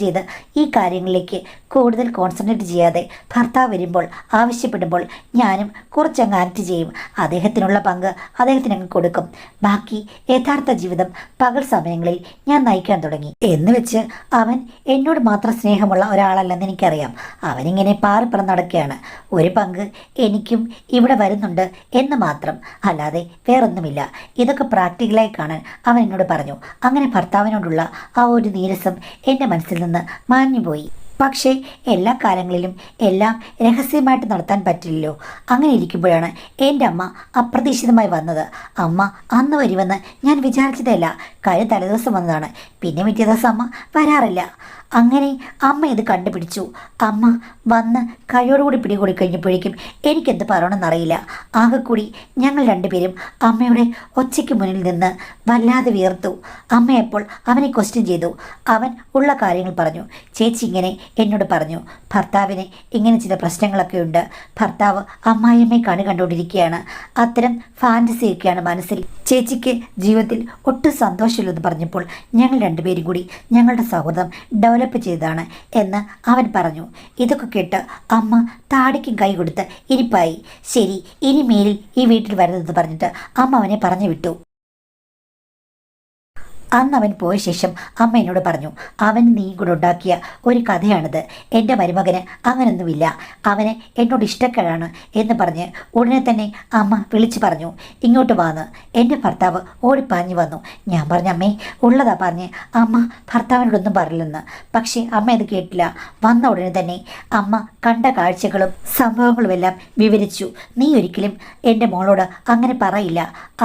ചെയ്ത് ഈ കാര്യങ്ങളിലേക്ക് കൂടുതൽ കോൺസെൻട്രേറ്റ് ചെയ്യാതെ ഭർത്താവ് വരുമ്പോൾ ആവശ്യപ്പെടുമ്പോൾ ഞാനും കുറച്ചങ്ങ് ആക്ട് ചെയ്യും. അദ്ദേഹത്തിനുള്ള പങ്ക് അദ്ദേഹത്തിനങ്ങ് കൊടുക്കും. ബാക്കി യഥാർത്ഥ ജീവിതം പകൽ സമയങ്ങളിൽ ഞാൻ നയിക്കാൻ തുടങ്ങി. എന്ന് വെച്ച് അവൻ എന്നോട് മാത്രം സ്നേഹമുള്ള ഒരാളല്ലെന്ന് എനിക്കറിയാം. അവനിങ്ങനെ പാറിപ്പറന്ന് നടക്കുകയാണ്. ഒരു പങ്ക് എനിക്കും ഇവിടെ വരുന്നുണ്ട് എന്ന് മാത്രം, അല്ലാതെ വേറൊന്നുമില്ല. ഇതൊക്കെ പ്രാക്ടിക്കലായി കാണാൻ അവൻ എന്നോട് പറഞ്ഞു. അങ്ങനെ ഭർത്താവിനോടുള്ള ആ ഒരു നീരസം എൻ്റെ മനസ്സിൽ നിന്ന് മാഞ്ഞുപോയി. പക്ഷേ എല്ലാ കാലങ്ങളിലും എല്ലാം രഹസ്യമായിട്ട് നടത്താൻ പറ്റില്ലല്ലോ. അങ്ങനെ ഇരിക്കുമ്പോഴാണ് എൻ്റെ അമ്മ അപ്രതീക്ഷിതമായി വന്നത്. അമ്മ അന്ന് വരുമെന്ന് ഞാൻ വിചാരിച്ചതല്ല. കാര്യം തലേദിവസം വന്നതാണ്. പിന്നെ പിറ്റേ ദിവസം അമ്മ വരാറില്ല. അങ്ങനെ അമ്മ ഇത് കണ്ടുപിടിച്ചു. അമ്മ വന്ന് കൈയോടുകൂടി പിടികൂടി കഴിഞ്ഞപ്പോഴേക്കും എനിക്കെന്ത് പറയണമെന്നറിയില്ല. ആകെക്കൂടി ഞങ്ങൾ രണ്ടുപേരും അമ്മയുടെ ഒച്ചയ്ക്ക് മുന്നിൽ നിന്ന് വല്ലാതെ വിയർത്തു. അമ്മയപ്പോൾ അവനെ ക്വസ്റ്റ്യൻ ചെയ്തു. അവൻ ഉള്ള കാര്യങ്ങൾ പറഞ്ഞു. ചേച്ചി ഇങ്ങനെ എന്നോട് പറഞ്ഞു, ഭർത്താവിന് ഇങ്ങനെ ചില പ്രശ്നങ്ങളൊക്കെ ഉണ്ട്. ഭർത്താവ് അമ്മായിയമ്മയെ കണ്ടുകൊണ്ടിരിക്കുകയാണ്. അത്തരം ഫാൻറ്റസിയൊക്കെയാണ് മനസ്സിൽ. ചേച്ചിക്ക് ജീവിതത്തിൽ ഒട്ടും സന്തോഷമില്ലെന്ന് പറഞ്ഞപ്പോൾ ഞങ്ങൾ രണ്ടുപേരും കൂടി ഞങ്ങളുടെ സൗഹൃദം ഡെവലപ്പ് ചെയ്തതാണ് എന്ന് അവൻ പറഞ്ഞു. ഇതൊക്കെ കേട്ട് അമ്മ താടിക്കും കൈ കൊടുത്ത് ഇരിപ്പായി. ശരി, ഇനി മേലിൽ ഈ വീട്ടിൽ വരുന്നതെന്ന് പറഞ്ഞിട്ട് അമ്മ അവനെ പറഞ്ഞു വിട്ടു. അന്ന് അവൻ പോയ ശേഷം അമ്മ എന്നോട് പറഞ്ഞു, അവന് നീ കൂടെ ഉണ്ടാക്കിയ ഒരു കഥയാണിത്. എൻ്റെ മരുമകന് അങ്ങനൊന്നുമില്ല, അവന് എന്നോട് ഇഷ്ടക്കേടാണ് എന്ന് പറഞ്ഞ് ഉടനെ തന്നെ അമ്മ വിളിച്ചു പറഞ്ഞു, ഇങ്ങോട്ട് വന്ന്. എൻ്റെ ഭർത്താവ് ഓടിപ്പാഞ്ഞു വന്നു. ഞാൻ പറഞ്ഞു, അമ്മേ ഉള്ളതാ പറഞ്ഞ് അമ്മ ഭർത്താവിനോടൊന്നും പറയില്ലെന്ന്. പക്ഷേ അമ്മ ഇത് കേട്ടില്ല. വന്ന ഉടനെ തന്നെ അമ്മ കണ്ട കാഴ്ചകളും സംഭവങ്ങളുമെല്ലാം വിവരിച്ചു. നീ ഒരിക്കലും എൻ്റെ മോളോട് അങ്ങനെ പറയില്ല,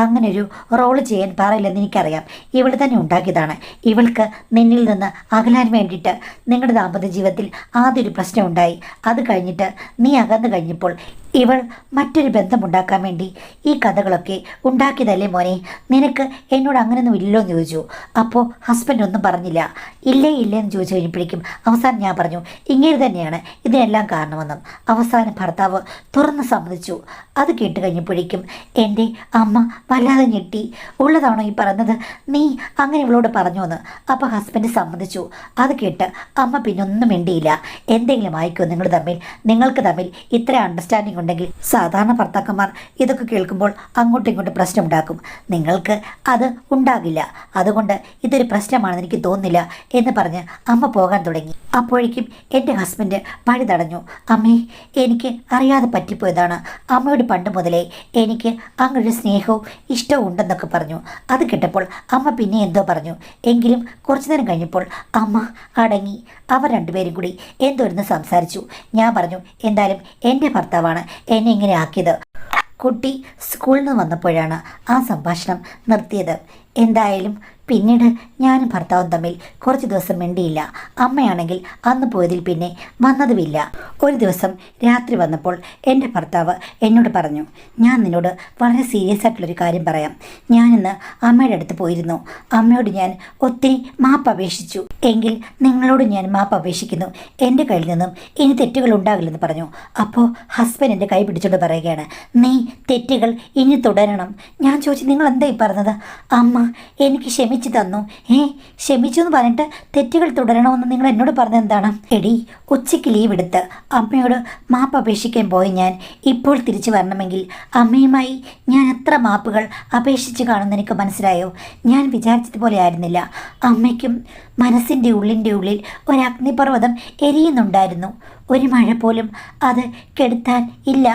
അങ്ങനൊരു റോള് ചെയ്യാൻ പറയില്ലെന്ന് എനിക്കറിയാം. ഇവിടെ തന്നെ ഉണ്ടാക്കിയതാണ്. ഇവൾക്ക് നിന്നിൽ നിന്ന് അകലാൻ വേണ്ടിയിട്ട് നിങ്ങളുടെ ദാമ്പത്യ ജീവിതത്തിൽ ആദ്യൊരു പ്രശ്നം ഉണ്ടായി. അത് കഴിഞ്ഞിട്ട് നീ അകന്നു കഴിഞ്ഞപ്പോൾ ഇവൾ മറ്റൊരു ബന്ധമുണ്ടാക്കാൻ വേണ്ടി ഈ കഥകളൊക്കെ ഉണ്ടാക്കിയതല്ലേ മോനെ? നിനക്ക് എന്നോട് അങ്ങനെയൊന്നും ഇല്ലല്ലോ എന്ന് ചോദിച്ചു. അപ്പോൾ ഹസ്ബൻഡ് ഒന്നും പറഞ്ഞില്ല. ഇല്ലേ എന്ന് ചോദിച്ചു കഴിഞ്ഞപ്പോഴേക്കും അവസാനം ഞാൻ പറഞ്ഞു, ഇങ്ങനെ തന്നെയാണ് ഇതിനെല്ലാം കാരണമെന്നും. അവസാനം ഭർത്താവ് തുറന്ന് സമ്മതിച്ചു. അത് കേട്ട് കഴിഞ്ഞപ്പോഴേക്കും എൻ്റെ അമ്മ വല്ലാതെ ഞെട്ടി. ഉള്ളതാണോ ഈ പറഞ്ഞത്? നീ അങ്ങനെ ഇവളോട് പറഞ്ഞു എന്ന്. അപ്പോൾ ഹസ്ബൻഡ് സമ്മതിച്ചു. അത് കേട്ട് അമ്മ പിന്നൊന്നും മിണ്ടിയില്ല. എന്തെങ്കിലും ആയിക്കോ നിങ്ങൾക്ക് തമ്മിൽ ഇത്ര അണ്ടർസ്റ്റാൻഡിങ് ഉണ്ടെങ്കിൽ സാധാരണ ഭർത്താക്കന്മാർ ഇതൊക്കെ കേൾക്കുമ്പോൾ അങ്ങോട്ടും ഇങ്ങോട്ടും പ്രശ്നമുണ്ടാക്കും. നിങ്ങൾക്ക് അത് ഉണ്ടാകില്ല, അതുകൊണ്ട് ഇതൊരു പ്രശ്നമാണെന്ന് എനിക്ക് തോന്നുന്നില്ല എന്ന് പറഞ്ഞ് അമ്മ പോകാൻ തുടങ്ങി. അപ്പോഴേക്കും എൻ്റെ ഹസ്ബൻഡ് വഴി തടഞ്ഞു. അമ്മേ, എനിക്ക് അറിയാതെ പറ്റിപ്പോയതാണ്. അമ്മയോട് പണ്ട് മുതലേ എനിക്ക് അങ്ങനൊരു സ്നേഹവും ഇഷ്ടവും ഉണ്ടെന്നൊക്കെ പറഞ്ഞു. അത് കേട്ടപ്പോൾ അമ്മ പിന്നെ എന്തോ പറഞ്ഞു. എങ്കിലും കുറച്ചു നേരം കഴിഞ്ഞപ്പോൾ അമ്മ അടങ്ങി. അവർ രണ്ടുപേരും കൂടി എന്തോരുന്ന് സംസാരിച്ചു. ഞാൻ പറഞ്ഞു, എന്തായാലും എൻ്റെ ഭർത്താവാണ് എന്നെ ഇങ്ങനെ ആക്കിയത്. കുട്ടി സ്കൂളിൽ നിന്ന് വന്നപ്പോഴാണ് ആ സംഭാഷണം നിർത്തിയത്. എന്തായാലും പിന്നീട് ഞാനും ഭർത്താവും തമ്മിൽ കുറച്ച് ദിവസം മിണ്ടിയില്ല. അമ്മയാണെങ്കിൽ അന്ന് പോയതിൽ പിന്നെ വന്നതുമില്ല. ഒരു ദിവസം രാത്രി വന്നപ്പോൾ എൻ്റെ ഭർത്താവ് എന്നോട് പറഞ്ഞു, ഞാൻ നിന്നോട് വളരെ സീരിയസ് ആയിട്ടുള്ളൊരു കാര്യം പറയാം. ഞാനിന്ന് അമ്മയുടെ അടുത്ത് പോയിരുന്നു. അമ്മയോട് ഞാൻ ഒത്തിരി മാപ്പ് അപേക്ഷിച്ചു. എങ്കിൽ നിങ്ങളോട് ഞാൻ മാപ്പ് അപേക്ഷിക്കുന്നു. എൻ്റെ കയ്യിൽ നിന്നും ഇനി തെറ്റുകൾ ഉണ്ടാകില്ലെന്ന് പറഞ്ഞു. അപ്പോൾ ഹസ്ബൻഡ് എൻ്റെ കൈ പിടിച്ചോണ്ട് പറയുകയാണ്, നീ തെറ്റുകൾ ഇനി തുടരണം. ഞാൻ ചോദിച്ചു, നിങ്ങൾ എന്തായി പറഞ്ഞത്? അമ്മ എനിക്ക് ക്ഷമിച്ചു തന്നു. ക്ഷമിച്ചു എന്ന് പറഞ്ഞിട്ട് തെറ്റുകൾ തുടരണമെന്ന് നിങ്ങൾ എന്നോട് പറഞ്ഞത് എന്താണ്? എടി, ഉച്ചയ്ക്ക് ലീവ് എടുത്ത് അമ്മയോട് മാപ്പ് അപേക്ഷിക്കാൻ പോയി ഞാൻ ഇപ്പോൾ തിരിച്ചു വരണമെങ്കിൽ അമ്മയുമായി ഞാൻ എത്ര മാപ്പുകൾ അപേക്ഷിച്ച് കാണുമെന്ന് എനിക്ക് മനസ്സിലായോ? ഞാൻ വിചാരിച്ചതുപോലെ ആയിരുന്നില്ല. അമ്മയ്ക്കും മനസ്സിൻ്റെ ഉള്ളിൽ ഒരു അഗ്നിപർവ്വതം എരിയുന്നുണ്ടായിരുന്നു. ഒരു മഴ പോലും അത് കെടുത്താൻ ഇല്ല.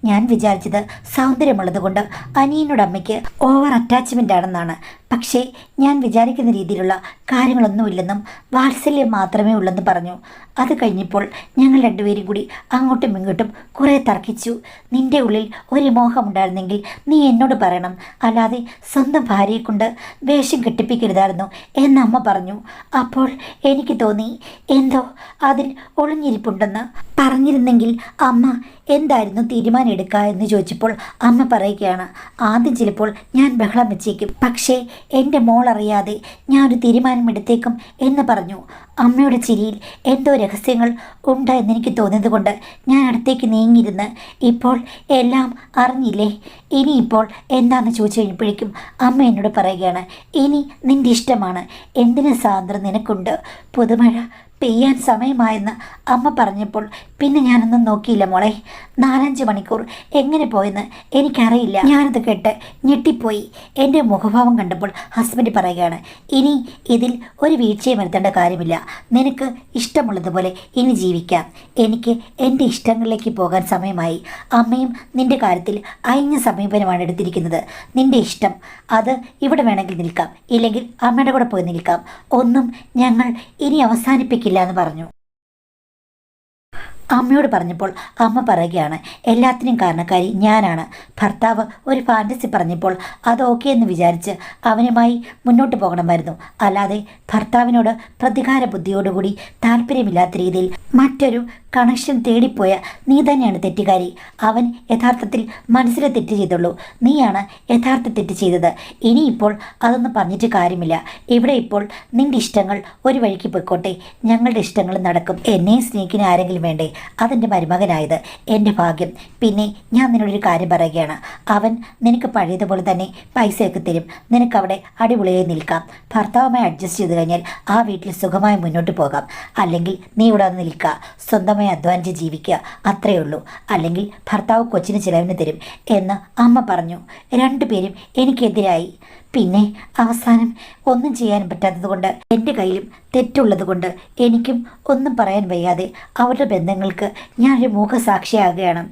ഞാൻ വിചാരിച്ചത് സൗന്ദര്യമുള്ളത് കൊണ്ട് അനിയനോട് അമ്മയ്ക്ക് ഓവർ അറ്റാച്ച്മെൻ്റ് ആണെന്നാണ്. പക്ഷേ ഞാൻ വിചാരിക്കുന്ന രീതിയിലുള്ള കാര്യങ്ങളൊന്നുമില്ലെന്നും വാത്സല്യം മാത്രമേ ഉള്ളെന്ന് പറഞ്ഞു. അത് കഴിഞ്ഞപ്പോൾ ഞങ്ങൾ രണ്ടുപേരും കൂടി അങ്ങോട്ടും ഇങ്ങോട്ടും കുറേ തർക്കിച്ചു. നിൻ്റെ ഉള്ളിൽ ഒരു മോഹമുണ്ടായിരുന്നെങ്കിൽ നീ എന്നോട് പറയണം, അല്ലാതെ സ്വന്തം ഭാര്യയെ കൊണ്ട് വേഷം കെട്ടിപ്പിക്കരുതായിരുന്നു എന്ന് അമ്മ പറഞ്ഞു. അപ്പോൾ എനിക്ക് തോന്നി എന്തോ അതിൽ ഒളിഞ്ഞിരിപ്പുണ്ടെന്ന്. പറഞ്ഞിരുന്നെങ്കിൽ അമ്മ എന്തായിരുന്നു തീരുമാനം എടുക്കുക എന്ന് ചോദിച്ചപ്പോൾ അമ്മ പറയുകയാണ്, ആദ്യം ചിലപ്പോൾ ഞാൻ ബഹളം വെച്ചേക്കും, പക്ഷേ എൻ്റെ മോൾ അറിയാതെ ഞാനൊരു തീരുമാനമെടുത്തേക്കും എന്ന് പറഞ്ഞു. അമ്മയുടെ ചിരിയിൽ എന്തോ രഹസ്യങ്ങൾ ഉണ്ട് എന്നെനിക്ക് തോന്നിയത് കൊണ്ട് ഞാൻ അടുത്തേക്ക് നീങ്ങിയിരുന്ന്, ഇപ്പോൾ എല്ലാം അറിഞ്ഞില്ലേ, ഇനിയിപ്പോൾ എന്താണെന്ന് ചോദിച്ചു കഴിഞ്ഞപ്പോഴേക്കും അമ്മ എന്നോട് പറയുകയാണ്, ഇനി നിൻ്റെ ഇഷ്ടമാണ്, എന്തിന് സ്വാതന്ത്ര്യം നിനക്കുണ്ട്, പുതുമഴ പെയ്യാൻ സമയമായെന്ന് അമ്മ പറഞ്ഞപ്പോൾ പിന്നെ ഞാനൊന്നും നോക്കിയില്ല മോളെ. 4-5 മണിക്കൂർ എങ്ങനെ പോയെന്ന് എനിക്കറിയില്ല. ഞാനത് കേട്ട് ഞെട്ടിപ്പോയി. എൻ്റെ മുഖഭാവം കണ്ടപ്പോൾ ഹസ്ബൻഡ് പറയുകയാണ്, ഇനി ഇതിൽ ഒരു വീഴ്ചയും വരുത്തേണ്ട കാര്യമില്ല. നിനക്ക് ഇഷ്ടമുള്ളതുപോലെ ഇനി ജീവിക്കാം. എനിക്ക് എൻ്റെ ഇഷ്ടങ്ങളിലേക്ക് പോകാൻ സമയമായി. അമ്മയും നിൻ്റെ കാര്യത്തിൽ അയഞ്ഞ സമീപനമാണ് എടുത്തിരിക്കുന്നത്. നിൻ്റെ ഇഷ്ടം അത് ഇവിടെ വേണമെങ്കിൽ നിൽക്കാം, ഇല്ലെങ്കിൽ അമ്മയുടെ കൂടെ പോയി നിൽക്കാം. ഒന്നും ഞങ്ങൾ ഇനി അവസാനിപ്പിക്കില്ല എന്ന് പറഞ്ഞു. അമ്മയോട് പറഞ്ഞപ്പോൾ അമ്മ പറയുകയാണ്, എല്ലാത്തിനും കാരണക്കാരി ഞാനാണ്. ഭർത്താവ് ഒരു ഫാൻറ്റസി പറഞ്ഞപ്പോൾ അത് ഓക്കെ എന്ന് വിചാരിച്ച് അവനുമായി മുന്നോട്ട് പോകണമായിരുന്നു. അല്ലാതെ ഭർത്താവിനോട് പ്രതികാര ബുദ്ധിയോടുകൂടി താല്പര്യമില്ലാത്ത രീതിയിൽ മറ്റൊരു കണക്ഷൻ തേടിപ്പോയ നീ തന്നെയാണ് തെറ്റുകാരി. അവൻ യഥാർത്ഥത്തിൽ മനസ്സിലെ തെറ്റ് ചെയ്തുള്ളൂ. നീയാണ് യഥാർത്ഥ തെറ്റ് ചെയ്തത്. ഇനിയിപ്പോൾ അതൊന്നും പറഞ്ഞിട്ട് കാര്യമില്ല. ഇവിടെ ഇപ്പോൾ നിൻ്റെ ഇഷ്ടങ്ങൾ ഒരു വഴിക്ക് പോയിക്കോട്ടെ, ഞങ്ങളുടെ ഇഷ്ടങ്ങൾ നടക്കും. എന്നെ സ്നേഹിക്കുന്ന ആരെങ്കിലും വേണ്ടേ? അതെൻ്റെ മരുമകനായത് എൻ്റെ ഭാഗ്യം. പിന്നെ ഞാൻ നിന്നോടൊരു കാര്യം പറയുകയാണ്, അവൻ നിനക്ക് പഴയതുപോലെ തന്നെ പൈസയൊക്കെ തരും. നിനക്കവിടെ അടിപൊളിയായി നിൽക്കാം. ഭർത്താവുമായി അഡ്ജസ്റ്റ് ചെയ്ത് കഴിഞ്ഞാൽ ആ വീട്ടിൽ സുഖമായി മുന്നോട്ട് പോകാം. അല്ലെങ്കിൽ നീ ഇവിടെ വന്ന് നിൽക്കുക, സ്വന്തമായി അധ്വാനിച്ച് ജീവിക്കുക, അത്രയേ ഉള്ളൂ. അല്ലെങ്കിൽ ഭർത്താവ് കൊച്ചിന് ചിലവിന് തരും എന്ന് അമ്മ പറഞ്ഞു. രണ്ടുപേരും എനിക്കെതിരായി. പിന്നെ അവസാനം ഒന്നും ചെയ്യാൻ പറ്റാത്തത് കൊണ്ട്, എൻ്റെ കയ്യിലും തെറ്റുള്ളത് കൊണ്ട് എനിക്കും ഒന്നും പറയാൻ വയ്യാതെ അവരുടെ ബന്ധങ്ങൾക്ക് ഞാനൊരു മൂകസാക്ഷിയാകുകയാണ്.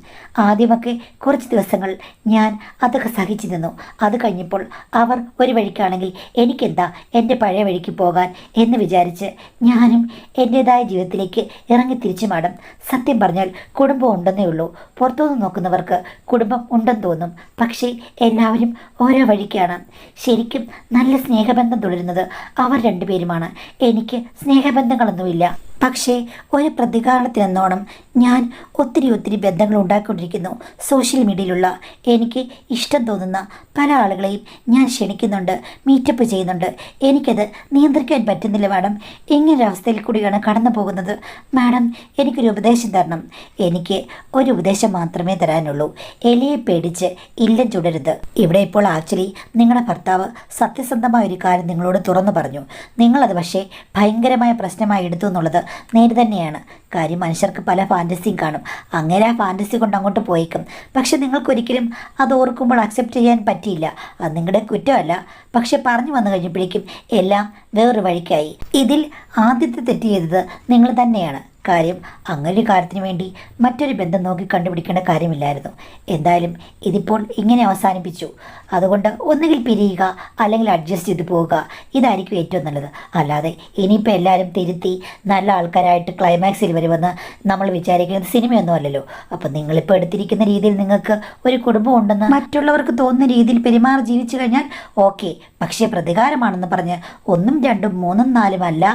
ആദ്യമൊക്കെ കുറച്ച് ദിവസങ്ങൾ ഞാൻ അതൊക്കെ സഹിച്ചു നിന്നു. അത് കഴിഞ്ഞപ്പോൾ അവർ ഒരു വഴിക്കാണെങ്കിൽ എനിക്കെന്താ എൻ്റെ പഴയ വഴിക്ക് പോകാൻ എന്ന് വിചാരിച്ച് ഞാനും എൻ്റേതായ ജീവിതത്തിലേക്ക് ഇറങ്ങി തിരിച്ചു മാടും. സത്യം പറഞ്ഞാൽ കുടുംബം ഉണ്ടെന്നേ ഉള്ളൂ. പുറത്തുനിന്ന് നോക്കുന്നവർക്ക് കുടുംബം ഉണ്ടെന്ന് തോന്നും. പക്ഷേ എല്ലാവരും ഓരോ വഴിക്കാണ്. ശരിക്കും നല്ല സ്നേഹബന്ധം തുടരുന്നത് അവർ രണ്ടുപേരുമാണ്. എനിക്ക് സ്നേഹബന്ധങ്ങളൊന്നുമില്ല. പക്ഷേ ഒരു പ്രതികാരത്തിനെന്നോണം ഞാൻ ഒത്തിരി ബന്ധങ്ങൾ ഉണ്ടാക്കിക്കൊണ്ടിരിക്കുന്നു. സോഷ്യൽ മീഡിയയിലുള്ള എനിക്ക് ഇഷ്ടം തോന്നുന്ന പല ആളുകളെയും ഞാൻ ക്ഷണിക്കുന്നുണ്ട്, മീറ്റപ്പ് ചെയ്യുന്നുണ്ട്. എനിക്കത് നിയന്ത്രിക്കാൻ പറ്റുന്നില്ല മാഡം. ഇങ്ങനൊരവസ്ഥയിൽ കൂടിയാണ് കടന്നു പോകുന്നത്. മാഡം എനിക്കൊരു ഉപദേശം തരണം. എനിക്ക് ഒരു ഉപദേശം മാത്രമേ തരാനുള്ളൂ. എലിയെ പേടിച്ച് ഇല്ലം ചുടരുത്. ഇവിടെ ഇപ്പോൾ ആക്ച്വലി നിങ്ങളുടെ ഭർത്താവ് സത്യസന്ധമായ ഒരു കാര്യം നിങ്ങളോട് തുറന്നു പറഞ്ഞു. നിങ്ങളത് പക്ഷേ ഭയങ്കരമായ പ്രശ്നമായി എടുത്തു എന്നുള്ളത് നേര് തന്നെയാണ്. കാര്യം മനുഷ്യർക്ക് പല ഫാൻറ്റസിയും കാണും. അങ്ങനെ ആ ഫാൻറ്റസി കൊണ്ട് അങ്ങോട്ട് പോയേക്കും. പക്ഷെ നിങ്ങൾക്കൊരിക്കലും അത് ഓർക്കുമ്പോൾ അക്സെപ്റ്റ് ചെയ്യാൻ പറ്റിയില്ല. അത് നിങ്ങളുടെ കുറ്റമല്ല. പക്ഷെ പറഞ്ഞു വന്നു കഴിഞ്ഞപ്പോഴേക്കും എല്ലാം വേറൊരു വഴിക്കായി. ഇതിൽ ആദ്യത്തെ തെറ്റ് ചെയ്തത് നിങ്ങൾ തന്നെയാണ്. കാര്യം അങ്ങനൊരു കാര്യത്തിന് വേണ്ടി മറ്റൊരു ബന്ധം നോക്കി കണ്ടുപിടിക്കേണ്ട കാര്യമില്ലായിരുന്നു. എന്തായാലും ഇതിപ്പോൾ ഇങ്ങനെ അവസാനിപ്പിച്ചു. അതുകൊണ്ട് ഒന്നുകിൽ പിരിയുക, അല്ലെങ്കിൽ അഡ്ജസ്റ്റ് ചെയ്ത് പോവുക. ഇതായിരിക്കും ഏറ്റവും നല്ലത്. അല്ലാതെ ഇനിയിപ്പോൾ എല്ലാവരും തിരുത്തി നല്ല ആൾക്കാരായിട്ട് ക്ലൈമാക്സിൽ വരുമെന്ന് നമ്മൾ വിചാരിക്കുന്നത് സിനിമയൊന്നും അല്ലല്ലോ. അപ്പം നിങ്ങളിപ്പോൾ എടുത്തിരിക്കുന്ന രീതിയിൽ നിങ്ങൾക്ക് ഒരു കുടുംബം ഉണ്ടെന്ന് മറ്റുള്ളവർക്ക് തോന്നുന്ന രീതിയിൽ പെരുമാറി ജീവിച്ചു കഴിഞ്ഞാൽ ഓക്കെ. പക്ഷേ പ്രതികാരമാണെന്ന് പറഞ്ഞ് 1, 2, 3, 4 അല്ല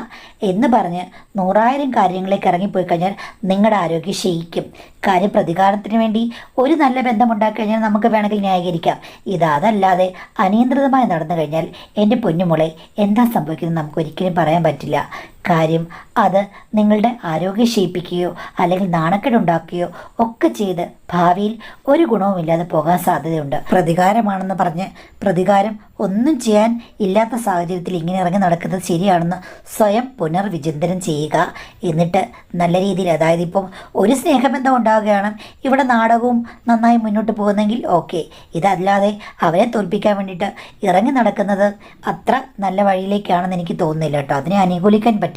എന്ന് പറഞ്ഞ് 100,000 കാര്യങ്ങളിലേക്ക് ഇറങ്ങിപ്പോയി കഴിഞ്ഞാൽ നിങ്ങളുടെ ആരോഗ്യം ക്ഷയിക്കും. കാര്യം പ്രതികാരത്തിന് വേണ്ടി ഒരു നല്ല ബന്ധം ഉണ്ടാക്കി കഴിഞ്ഞാൽ നമുക്ക് വേണമെങ്കിൽ ന്യായീകരിക്കാം. അതല്ലാതെ അനിയന്ത്രിതമായി നടന്നു കഴിഞ്ഞാൽ എൻ്റെ പൊന്നുമോളെ എന്താ സംഭവിക്കുന്നത് നമുക്കൊരിക്കലും പറയാൻ പറ്റില്ല. കാര്യം അത് നിങ്ങളുടെ ആരോഗ്യം ക്ഷയിപ്പിക്കുകയോ അല്ലെങ്കിൽ നാണക്കേടുണ്ടാക്കുകയോ ഒക്കെ ചെയ്ത് ഭാവിയിൽ ഒരു ഗുണവുമില്ലാതെ പോകാൻ സാധ്യതയുണ്ട്. പ്രതികാരമാണെന്ന് പറഞ്ഞ് പ്രതികാരം ഒന്നും ചെയ്യാൻ ഇല്ലാത്ത സാഹചര്യത്തിൽ ഇങ്ങനെ ഇറങ്ങി നടക്കുന്നത് ശരിയാണെന്ന് സ്വയം പുനർവിചിന്തനം ചെയ്യുക. എന്നിട്ട് നല്ല രീതിയിൽ, അതായത് ഇപ്പം ഒരു സ്നേഹബന്ധം ഉണ്ടാവുകയാണ്, ഇവിടെ നാടകവും നന്നായി മുന്നോട്ട് പോകുന്നെങ്കിൽ ഓക്കെ. ഇതല്ലാതെ അവരെ തോൽപ്പിക്കാൻ വേണ്ടിയിട്ട് ഇറങ്ങി നടക്കുന്നത് അത്ര നല്ല വഴിയിലേക്കാണെന്ന് എനിക്ക് തോന്നുന്നില്ല കേട്ടോ. അതിനെ അനുകൂലിക്കാൻ പറ്റില്ല.